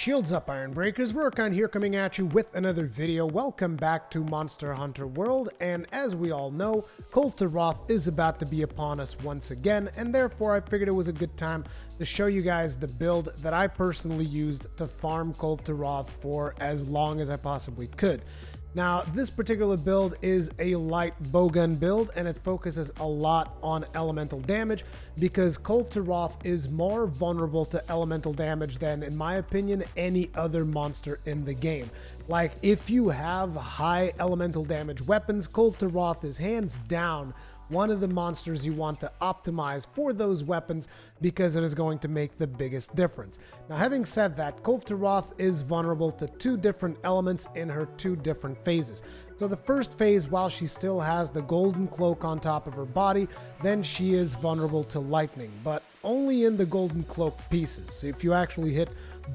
Shields up, Iron Breakers. Rurikhan here, coming at you with another video. Welcome back to Monster Hunter World, and as we all know, Kulve Taroth is about to be upon us once again, and therefore I figured it was a good time to show you guys the build that I personally used to farm Kulve Taroth for as long as I possibly could. Now, this particular build is a light bowgun build, and it focuses a lot on elemental damage because Kulve Taroth is more vulnerable to elemental damage than, in my opinion, any other monster in the game. Like, if you have high elemental damage weapons, Kulve Taroth is hands down one of the monsters you want to optimize for those weapons because it is going to make the biggest difference. Now, having said that, Kulve Taroth is vulnerable to two different elements in her two different phases. So the first phase, while she still has the golden cloak on top of her body, then she is vulnerable to lightning, but only in the golden cloak pieces. So if you actually hit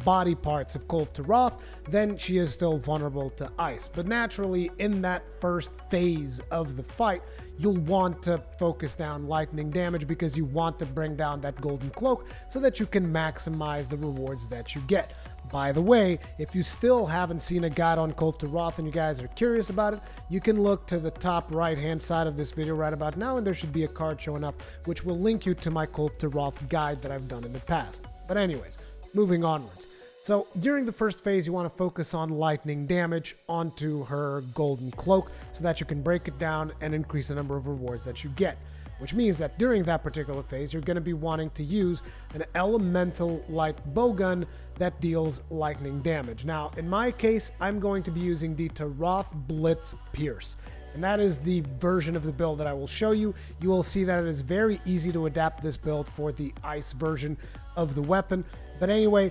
body parts of Kulve Taroth, then she is still vulnerable to ice. But naturally, in that first phase of the fight, you'll want to focus down lightning damage because you want to bring down that golden cloak so that you can maximize the rewards that you get. By the way, if you still haven't seen a guide on Kulve Taroth and you guys are curious about it, you can look to the top right hand side of this video right about now, and there should be a card showing up which will link you to my Kulve Taroth guide that I've done in the past. But anyways, moving onwards. So during the first phase, you want to focus on lightning damage onto her golden cloak so that you can break it down and increase the number of rewards that you get. Which means that during that particular phase, you're going to be wanting to use an elemental light bowgun that deals lightning damage. Now, in my case, I'm going to be using the Taroth Blitz Pierce. And that is the version of the build that I will show you. You will see that it is very easy to adapt this build for the ice version of the weapon. But anyway,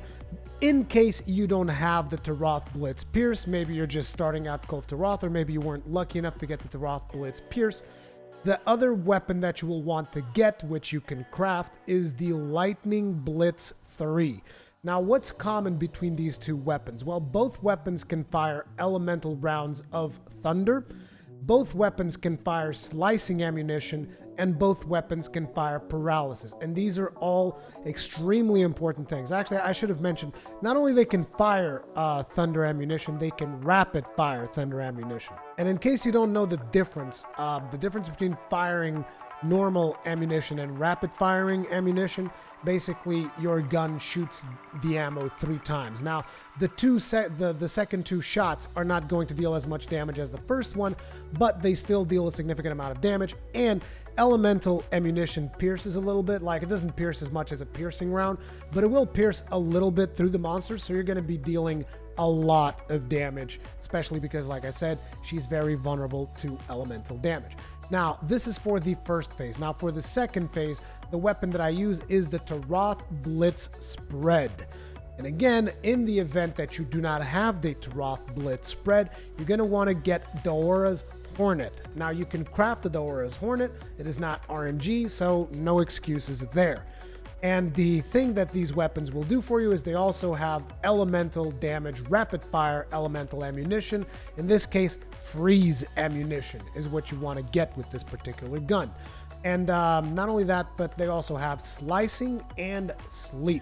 in case you don't have the Taroth Blitz Pierce, maybe you're just starting out Kulve Taroth, or maybe you weren't lucky enough to get the Taroth Blitz Pierce, the other weapon that you will want to get, which you can craft, is the Lightning Blitz 3. Now, what's common between these two weapons? Well, both weapons can fire elemental rounds of thunder, both weapons can fire slicing ammunition, and both weapons can fire paralysis. And these are all extremely important things. Actually, I should have mentioned, not only they can fire thunder ammunition, they can rapid fire thunder ammunition. And in case you don't know the difference between firing normal ammunition and rapid firing ammunition, basically your gun shoots the ammo 3 times. Now, the second 2 shots are not going to deal as much damage as the first one, but they still deal a significant amount of damage. And elemental ammunition pierces a little bit. Like, it doesn't pierce as much as a piercing round, but it will pierce a little bit through the monster, so you're going to be dealing a lot of damage, especially because, like I said, she's very vulnerable to elemental damage. Now, this is for the first phase. Now, for the second phase, the weapon that I use is the Taroth Blitz Spread. And again, in the event that you do not have the Taroth Blitz Spread, you're going to want to get Daora's Hornet. Now, you can craft the Daora's Hornet. It is not RNG, so no excuses there. And the thing that these weapons will do for you is they also have elemental damage, rapid fire elemental ammunition. In this case, freeze ammunition is what you want to get with this particular gun. And not only that, but they also have slicing and sleep.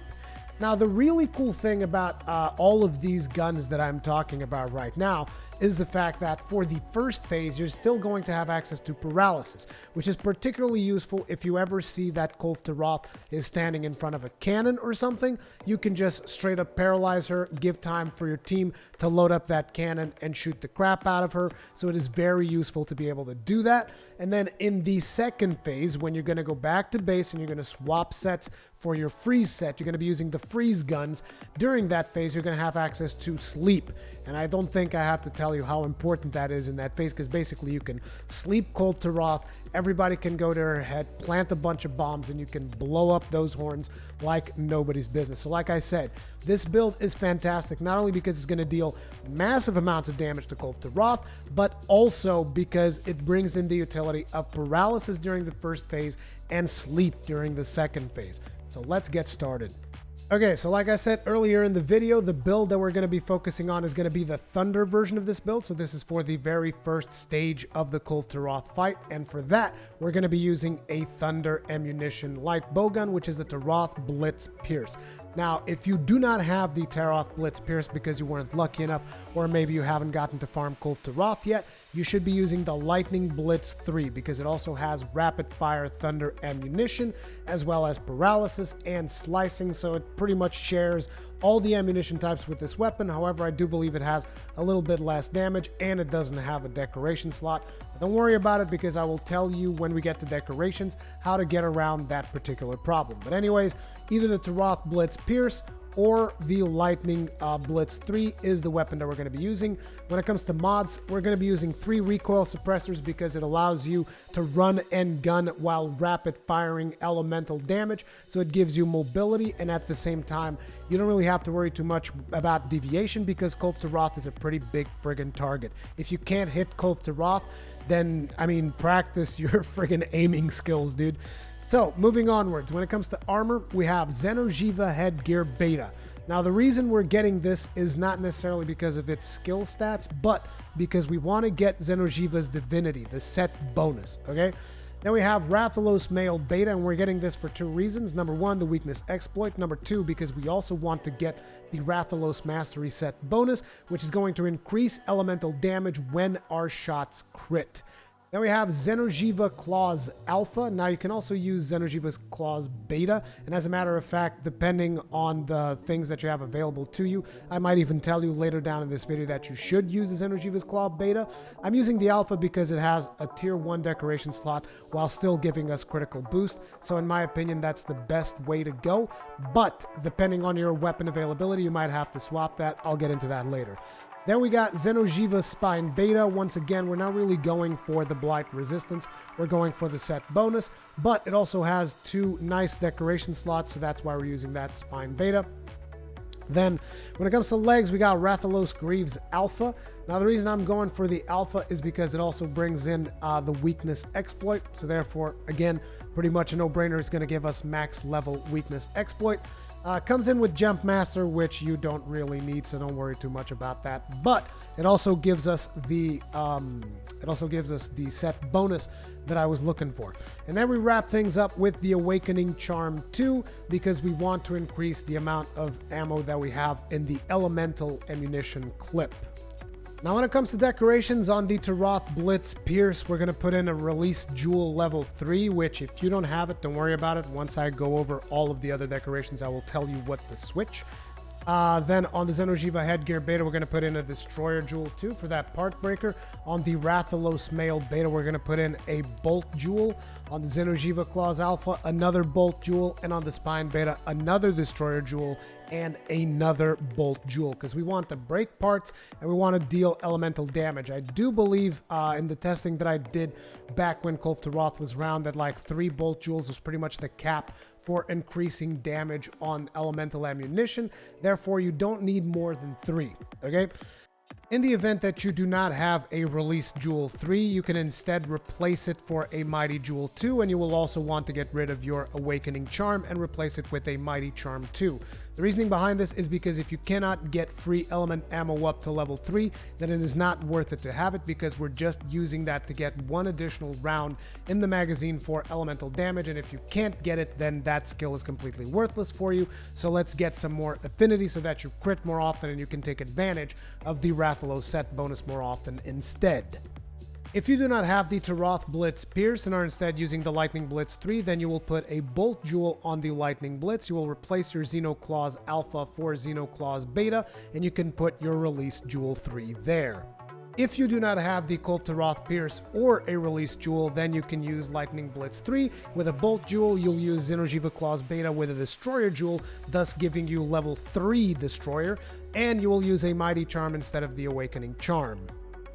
Now, the really cool thing about all of these guns that I'm talking about right now is the fact that for the first phase, you're still going to have access to paralysis, which is particularly useful if you ever see that Kulve Taroth is standing in front of a cannon or something. You can just straight up paralyze her, give time for your team to load up that cannon and shoot the crap out of her. So it is very useful to be able to do that. And then in the second phase, when you're going to go back to base and you're going to swap sets for your freeze set, you're going to be using the freeze guns. During that phase, you're going to have access to sleep. And I don't think I have to tell you how important that is in that phase, because basically you can sleep Kulve Taroth, everybody can go to her head, plant a bunch of bombs, and you can blow up those horns like nobody's business. So like I said, this build is fantastic, not only because it's going to deal massive amounts of damage to Kulve Taroth, but also because it brings in the utility of paralysis during the first phase and sleep during the second phase. So let's get started. Okay, so like I said earlier in the video, the build that we're going to be focusing on is going to be the Thunder version of this build. So this is for the very first stage of the Kulve Taroth fight. And for that, we're going to be using a Thunder ammunition light bowgun, which is the Taroth Blitz Pierce. Now, if you do not have the Taroth Blitz Pierce because you weren't lucky enough, or maybe you haven't gotten to farm Kulve Taroth yet, you should be using the Lightning Blitz 3 because it also has rapid fire thunder ammunition, as well as paralysis and slicing, so it pretty much shares all the ammunition types with this weapon. However, I do believe it has a little bit less damage and it doesn't have a decoration slot. But don't worry about it because I will tell you when we get to decorations how to get around that particular problem. But anyways, either the Taroth Blitz Pierce or the Lightning Blitz 3 is the weapon that we're going to be using. When it comes to mods, we're going to be using 3 recoil suppressors because it allows you to run and gun while rapid firing elemental damage. So it gives you mobility, and at the same time, you don't really have to worry too much about deviation because Kulve Taroth is a pretty big friggin' target. If you can't hit Kulve Taroth, then, I mean, practice your friggin' aiming skills, dude. So, moving onwards, when it comes to armor, we have Xeno'jiiva Headgear Beta. Now, the reason we're getting this is not necessarily because of its skill stats, but because we want to get Xeno'jiiva's Divinity, the set bonus, okay? Then we have Rathalos Male Beta, and we're getting this for 2 reasons. Number 1, the Weakness Exploit. Number 2, because we also want to get the Rathalos Mastery set bonus, which is going to increase elemental damage when our shots crit. Then we have Xeno'jiiva Claws Alpha. Now you can also use Xeno'jiiva's Claws Beta, and as a matter of fact, depending on the things that you have available to you, I might even tell you later down in this video that you should use the Xeno'jiiva's Claw Beta. I'm using the Alpha because it has a tier 1 decoration slot while still giving us critical boost, so in my opinion that's the best way to go, but depending on your weapon availability you might have to swap that. I'll get into that later. Then we got Xeno'jiiva Spine Beta. Once again, we're not really going for the Blight Resistance. We're going for the set bonus, but it also has 2 nice decoration slots, so that's why we're using that Spine Beta. Then, when it comes to legs, we got Rathalos Greaves Alpha. Now, the reason I'm going for the Alpha is because it also brings in the Weakness Exploit, so therefore, again, pretty much a no-brainer. It's going to give us max level Weakness Exploit. Comes in with Jump Master, which you don't really need, so don't worry too much about that. But it also gives us the set bonus that I was looking for. And then we wrap things up with the Awakening Charm 2 because we want to increase the amount of ammo that we have in the elemental ammunition clip. Now, when it comes to decorations on the Taroth Blitz Pierce, we're going to put in a Release Jewel level 3, which if you don't have it, don't worry about it. Once I go over all of the other decorations, I will tell you what to switch. Then on the Xeno'jiiva Headgear Beta, we're going to put in a Destroyer Jewel 2 for that part breaker. On the Rathalos Male Beta, we're going to put in a Bolt Jewel. On the Xeno'jiiva Claws Alpha, another Bolt Jewel. And on the Spine Beta, another Destroyer Jewel and another Bolt Jewel, because we want to break parts and we want to deal elemental damage. I do believe in the testing that I did back when Kulve Taroth was around that like 3 Bolt Jewels was pretty much the cap for increasing damage on elemental ammunition. Therefore, you don't need more than 3, okay? In the event that you do not have a Release Jewel 3, you can instead replace it for a Mighty Jewel 2, and you will also want to get rid of your Awakening Charm and replace it with a Mighty Charm 2. The reasoning behind this is because if you cannot get free element ammo up to level 3, then it is not worth it to have it because we're just using that to get 1 additional round in the magazine for elemental damage, and if you can't get it, then that skill is completely worthless for you. So let's get some more affinity so that you crit more often and you can take advantage of the Rathalos set bonus more often instead. If you do not have the Taroth Blitz Pierce and are instead using the Lightning Blitz 3, then you will put a Bolt Jewel on the Lightning Blitz. You will replace your Xenoclaws Alpha for Xenoclaws Beta, and you can put your Release Jewel 3 there. If you do not have the Kulve Taroth Pierce or a Release Jewel, then you can use Lightning Blitz 3. With a Bolt Jewel, you'll use Xeno'jiiva Claws Beta with a Destroyer Jewel, thus giving you level 3 Destroyer, and you will use a Mighty Charm instead of the Awakening Charm.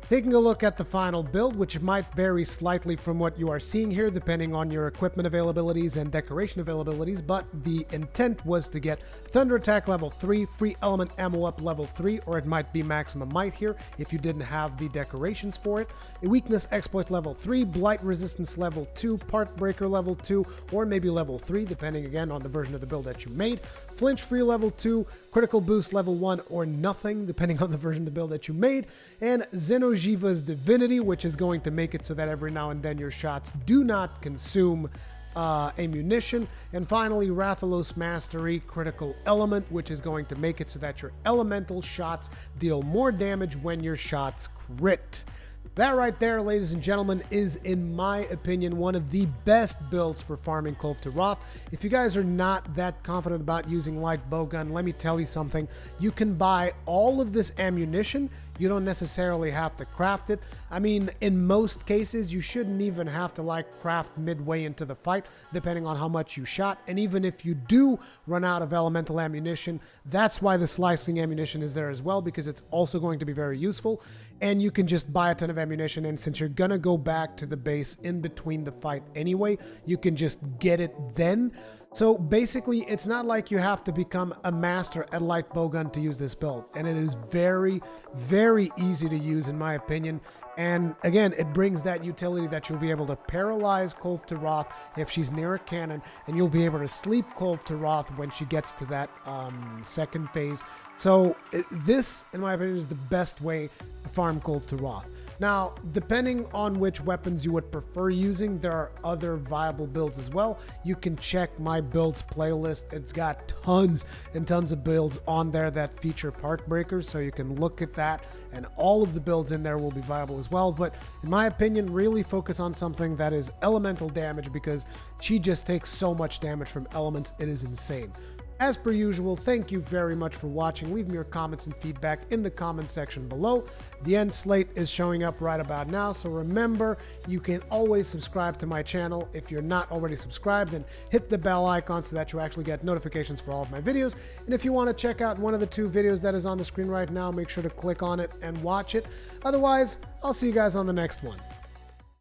Taking a look at the final build, which might vary slightly from what you are seeing here depending on your equipment availabilities and decoration availabilities, but the intent was to get Thunder Attack level 3, free element ammo up level 3, or it might be maximum might here if you didn't have the decorations for it, a Weakness Exploit level 3, Blight Resistance level 2, Part Breaker level 2, or maybe level 3 depending again on the version of the build that you made, Flinch Free level 2, Critical Boost level 1 or nothing depending on the version of the build that you made, and Xeno'jiiva's Divinity, which is going to make it so that every now and then your shots do not consume ammunition, and finally Rathalos Mastery Critical Element, which is going to make it so that your elemental shots deal more damage when your shots crit. That right there, ladies and gentlemen, is, in my opinion, one of the best builds for farming Kulve Taroth. If you guys are not that confident about using light bowgun, let me tell you something. You can buy all of this ammunition. You don't necessarily have to craft it. I mean, in most cases, you shouldn't even have to craft midway into the fight, depending on how much you shot. And even if you do run out of elemental ammunition, that's why the slicing ammunition is there as well, because it's also going to be very useful. And you can just buy a ton of ammunition, and since you're gonna go back to the base in between the fight anyway, you can just get it then. So basically, it's not like you have to become a master at light bowgun to use this build, and it is very, very easy to use in my opinion. And again, it brings that utility that you'll be able to paralyze Kulve Taroth if she's near a cannon, and you'll be able to sleep Kulve Taroth when she gets to that second phase. So this, in my opinion, is the best way to farm Kulve Taroth. Now, depending on which weapons you would prefer using, there are other viable builds as well. You can check my builds playlist. It's got tons and tons of builds on there that feature part breakers, so you can look at that, and all of the builds in there will be viable as well. But in my opinion, really focus on something that is elemental damage, because she just takes so much damage from elements. It is insane. As per usual, thank you very much for watching. Leave me your comments and feedback in the comment section below. The end slate is showing up right about now, so remember, you can always subscribe to my channel. If you're not already subscribed, then hit the bell icon so that you actually get notifications for all of my videos. And if you want to check out one of the 2 videos that is on the screen right now, make sure to click on it and watch it. Otherwise, I'll see you guys on the next one.